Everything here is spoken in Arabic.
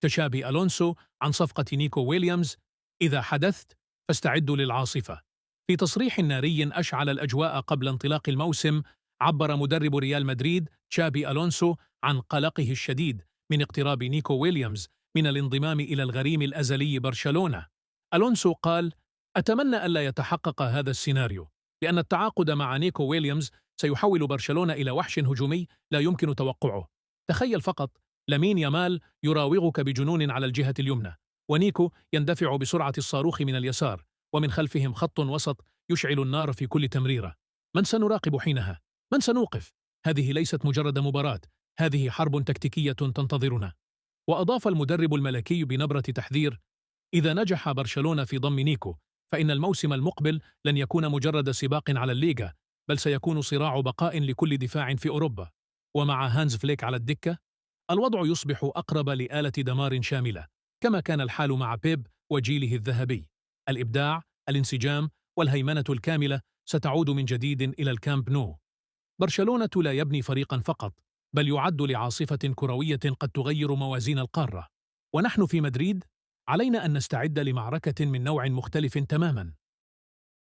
تشابي ألونسو عن صفقة نيكو ويليامز: إذا حدثت فاستعدوا للعاصفة. في تصريح ناري أشعل الأجواء قبل انطلاق الموسم، عبر مدرب ريال مدريد تشابي ألونسو عن قلقه الشديد من اقتراب نيكو ويليامز من الانضمام إلى الغريم الأزلي برشلونة. ألونسو قال: أتمنى ألا يتحقق هذا السيناريو، لأن التعاقد مع نيكو ويليامز سيحول برشلونة إلى وحش هجومي لا يمكن توقعه. تخيل فقط، لامين يامال يراوغك بجنون على الجهة اليمنى، ونيكو يندفع بسرعة الصاروخ من اليسار، ومن خلفهم خط وسط يشعل النار في كل تمريرة. من سنراقب حينها؟ من سنوقف؟ هذه ليست مجرد مباراة، هذه حرب تكتيكية تنتظرنا. وأضاف المدرب الملكي بنبرة تحذير: إذا نجح برشلونة في ضم نيكو، فإن الموسم المقبل لن يكون مجرد سباق على الليغا، بل سيكون صراع بقاء لكل دفاع في أوروبا. ومع هانز فليك على الدكة، الوضع يصبح أقرب لآلة دمار شاملة، كما كان الحال مع بيب وجيله الذهبي. الإبداع، الانسجام، والهيمنة الكاملة ستعود من جديد إلى الكامب نو. برشلونة لا يبني فريقا فقط، بل يعد لعاصفة كروية قد تغير موازين القارة. ونحن في مدريد علينا أن نستعد لمعركة من نوع مختلف تماما.